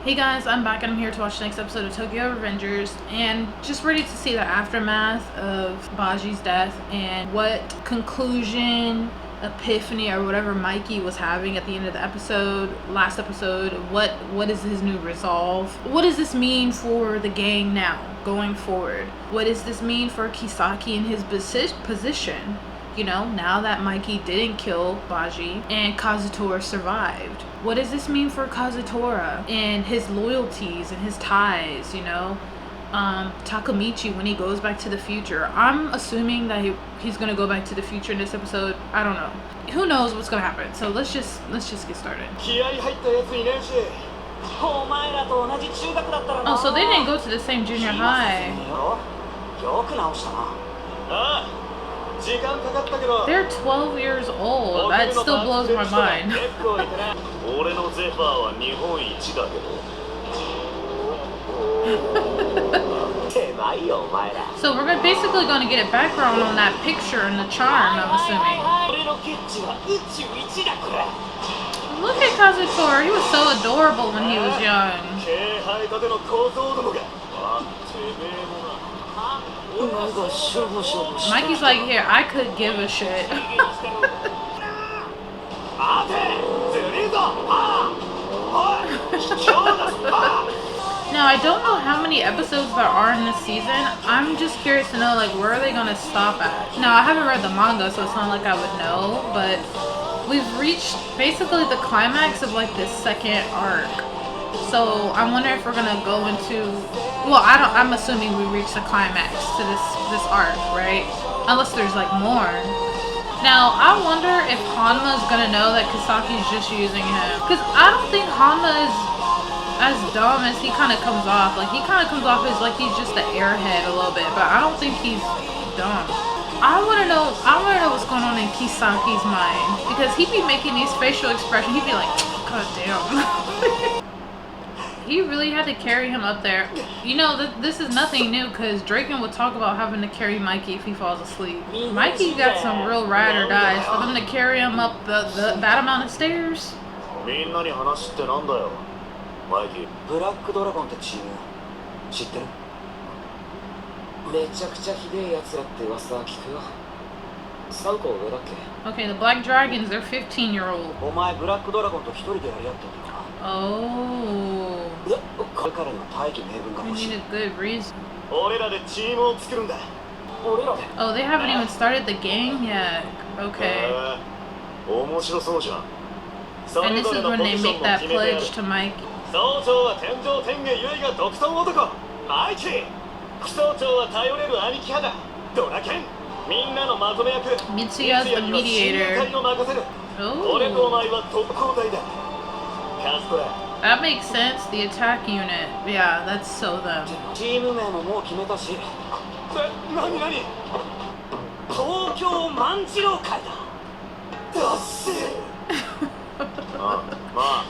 Hey guys, I'm back and I'm here to watch the next episode of Tokyo Revengers and just ready to see the aftermath of Baji's death and what conclusion, epiphany, or whatever Mikey was having at the end of the last episode. What is his new resolve? What does this mean for the gang now, going forward? What does this mean for Kisaki and his position? You know, now that Mikey didn't kill Baji and Kazutora survived. What does this mean for Kazutora and his loyalties and his ties, you know? Takamichi, when he goes back to the future. I'm assuming that he's gonna go back to the future in this episode. I don't know. Who knows what's gonna happen? So let's just get started. Oh, so they didn't go to the same junior high. They're 12 years old. That still blows my mind. So we're basically going to get a background on that picture and the charm, I'm assuming. Look at Kazutora. He was so adorable when he was young. Mikey's like, here, I could give a shit. Now, I don't know how many episodes there are in this season. I'm just curious to know, like, where are they going to stop at? Now, I haven't read the manga, so it's not like I would know, but we've reached basically the climax of, like, this second arc. So I wonder if we're gonna go into, well, I'm assuming we reached the climax to this arc, right? Unless there's like more. Now I wonder if Hanma's gonna know that Kisaki's just using him, because I don't think Hanma is as dumb as he kind of comes off. Like, he kind of comes off as like he's just an airhead a little bit, but I don't think he's dumb. I wanna know what's going on in Kisaki's mind, because he'd be making these facial expressions. He'd be like, God damn. He really had to carry him up there. You know, this is nothing new, because Draken would talk about having to carry Mikey if he falls asleep. Mikey got some real ride or dies. For them to carry him up that amount of stairs. Okay, the Black Dragons, they're 15-year-old. Oh. We need a good reason. Oh, they haven't even started the gang yet. Okay. And this is when they make that pledge to Mikey. Mitsuya's the mediator. Oh. That makes sense, the attack unit. Yeah, that's so them.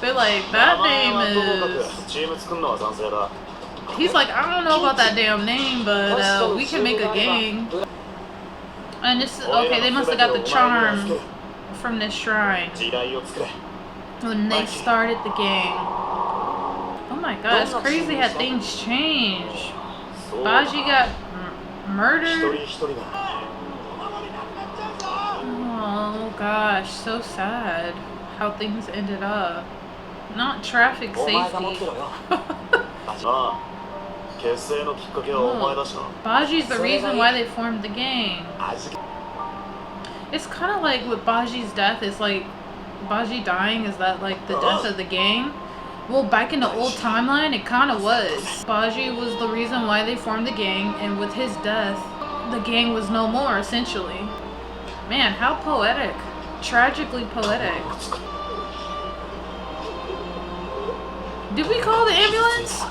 They're like, that name is... He's like, I don't know about that damn name, but we can make a gang. And this is, okay, they must have got the charm from this shrine when they started the gang. Oh my god, it's crazy how things change. Baji got murdered. Oh gosh, so sad how things ended up. Not traffic safety. Oh, Baji's the reason why they formed the gang. It's kind of like with Baji's death, it's like Baji dying, is that like the death of the gang? Well, back in the old timeline, it kind of was. Baji was the reason why they formed the gang, and with his death, the gang was no more, essentially. Man, how poetic. Tragically poetic. Did we call the ambulance?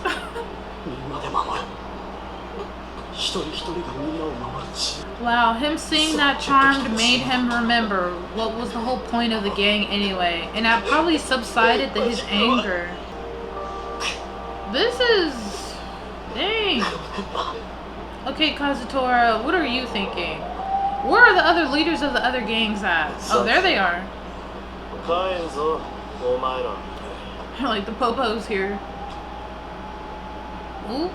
Wow, him seeing that charm made him remember what was the whole point of the gang anyway. And that probably subsided his anger. This is... dang. Okay, Kazutora, what are you thinking? Where are the other leaders of the other gangs at? Oh, there they are. Like the popos here. Ooh.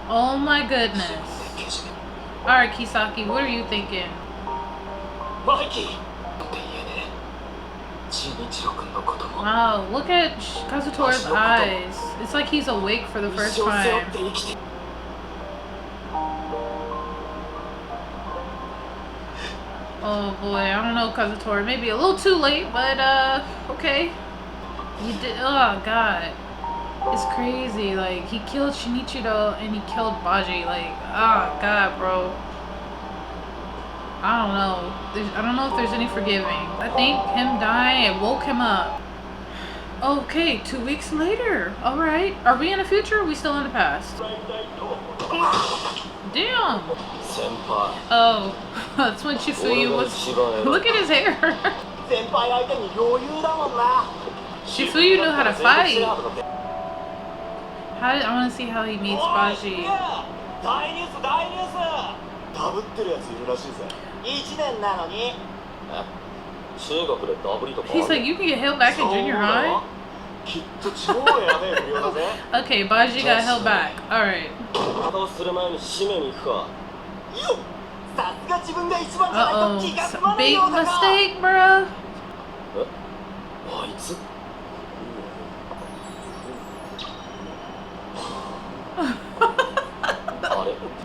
Oh my goodness. Alright, Kisaki, what are you thinking? Mikey! Wow, look at Kazutora's eyes. It's like he's awake for the first time. Oh boy, I don't know, Kazutora. Maybe a little too late, but okay. You did. Oh god, it's crazy. Like he killed Shinichiro and he killed Baji. Like, oh god, bro. I don't know. I don't know if there's any forgiving. I think him dying, it woke him up. Okay, 2 weeks later. All right. Are we in the future? Or are we still in the past? Damn. Oh, that's when Chifuyu was. Look at his hair. Chifuyu knew how to fight. I want to see how he meets Baji. He's like, you can get held back in junior high? Okay, Baji got held back. Alright. Uh-oh. Big mistake, bruh.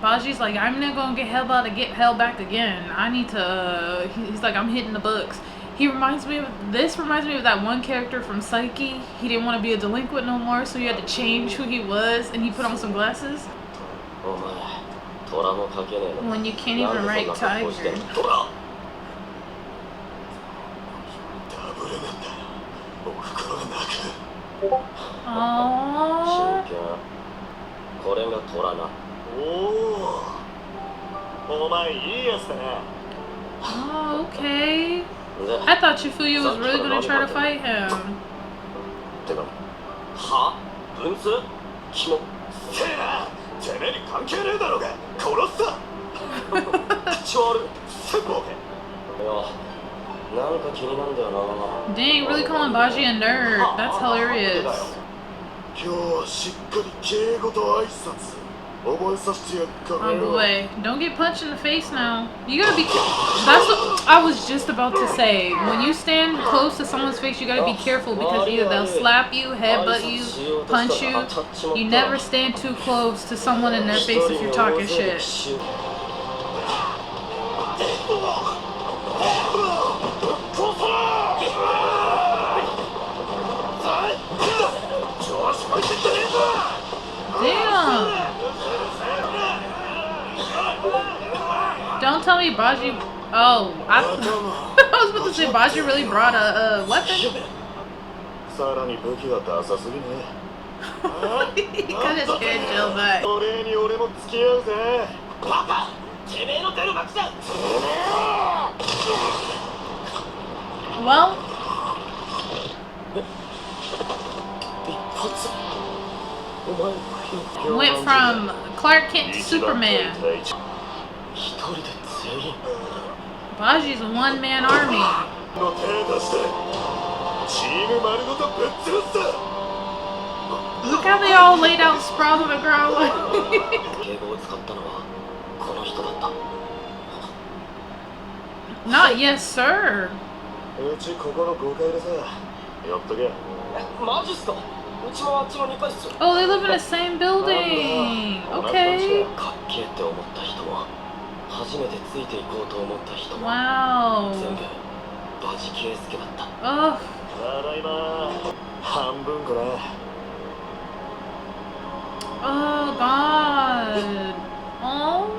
Baji's like, I'm not gonna get held out to get held back again. I need to. He's like, I'm hitting the books. This reminds me of that one character from Psyche. He didn't want to be a delinquent no more, so he had to change who he was, and he put on some glasses. When you can't even write tiger. Aww. Oh, okay. I thought Chifuyu was really gonna try to fight him. Dang, really calling Baji a nerd. That's hilarious. Oh boy, don't get punched in the face now. You gotta be. That's what I was just about to say. When you stand close to someone's face, you gotta be careful because either they'll slap you, headbutt you, punch you. You never stand too close to someone in their face if you're talking shit. Damn. Don't tell me Baji. Oh, I was about to say Baji really brought a weapon. He cut his hair gel back. Well, went from Clark Kent to Superman. Baji's a one-man army. Look how they all laid out sprawled on the ground. Not yes, sir. Oh, they live in the same building. Okay. Wow. Oh. Oh God. Oh.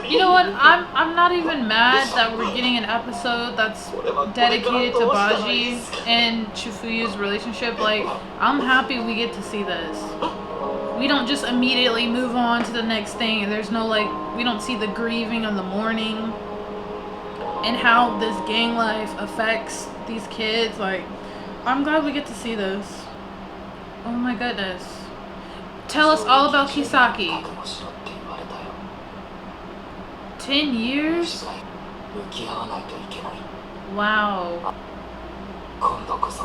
You know what? I'm not even mad that we're getting an episode that's dedicated to Baji and Chifuyu's relationship. Like, I'm happy we get to see this. We don't just immediately move on to the next thing, and there's no, like, we don't see the grieving of the mourning and how this gang life affects these kids. Like, I'm glad we get to see this. Oh my goodness. Tell us all about Kisaki. 10 years? Wow. 今度こそ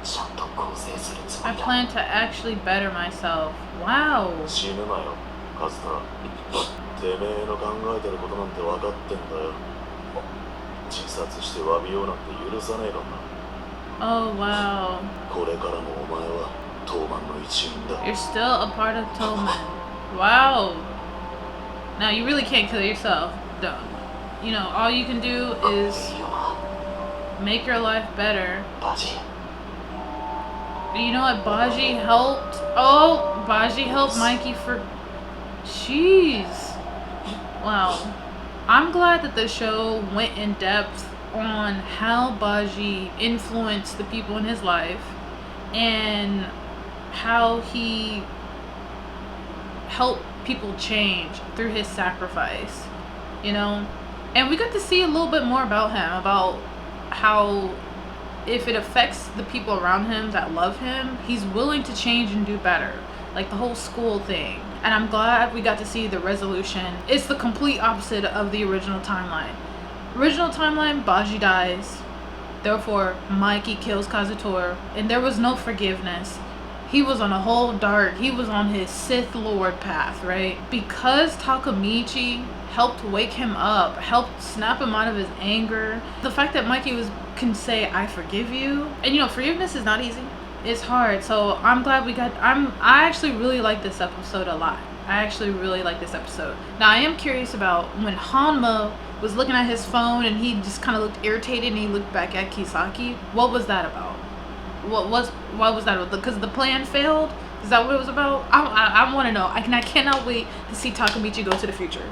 ちゃんと更生するつも I りだ plan to actually better myself. Wow. 死ぬなよカズタ。てめえの考えてることなんて分かってんだよ。自殺して詫びようなんて許さねえからな。 Oh, wow. これからもお前は当番の一員だ。 You're still a part of Tolman. Wow. Now, you really can't kill yourself. Don't. You know, all you can do is いいよな make your life better. バジ You know what? Baji helped. Oh, Baji helped Mikey for. Jeez. Wow. I'm glad that the show went in depth on how Baji influenced the people in his life and how he helped people change through his sacrifice, you know? And we got to see a little bit more about him, about how if it affects the people around him that love him, he's willing to change and do better. Like the whole school thing. And I'm glad we got to see the resolution. It's the complete opposite of the original timeline. Original timeline, Baji dies. Therefore, Mikey kills Kazutora. And there was no forgiveness. He was on a whole dark, he was on his Sith Lord path, right? Because Takamichi helped wake him up, helped snap him out of his anger. The fact that Mikey can say, I forgive you. And you know, forgiveness is not easy. It's hard. So I'm glad we got, I actually really like this episode a lot. I actually really like this episode. Now I am curious about when Hanma was looking at his phone and he just kind of looked irritated and he looked back at Kisaki. What was that about? Why was that? Because the plan failed? Is that what it was about? I want to know. I cannot wait to see Takamichi go to the future.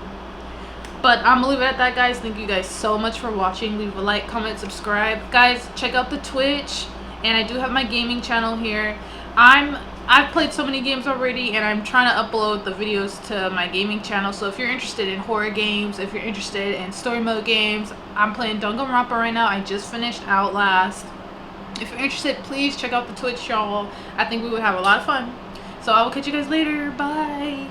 But I'm gonna leave it at that, guys. Thank you guys so much for watching. Leave a like, comment, subscribe. Guys, check out the Twitch. And I do have my gaming channel here. I've played so many games already, and I'm trying to upload the videos to my gaming channel. So if you're interested in horror games, if you're interested in story mode games, I'm playing Danganronpa right now. I just finished Outlast. If you're interested, please check out the Twitch, y'all. I think we would have a lot of fun. So I will catch you guys later. Bye.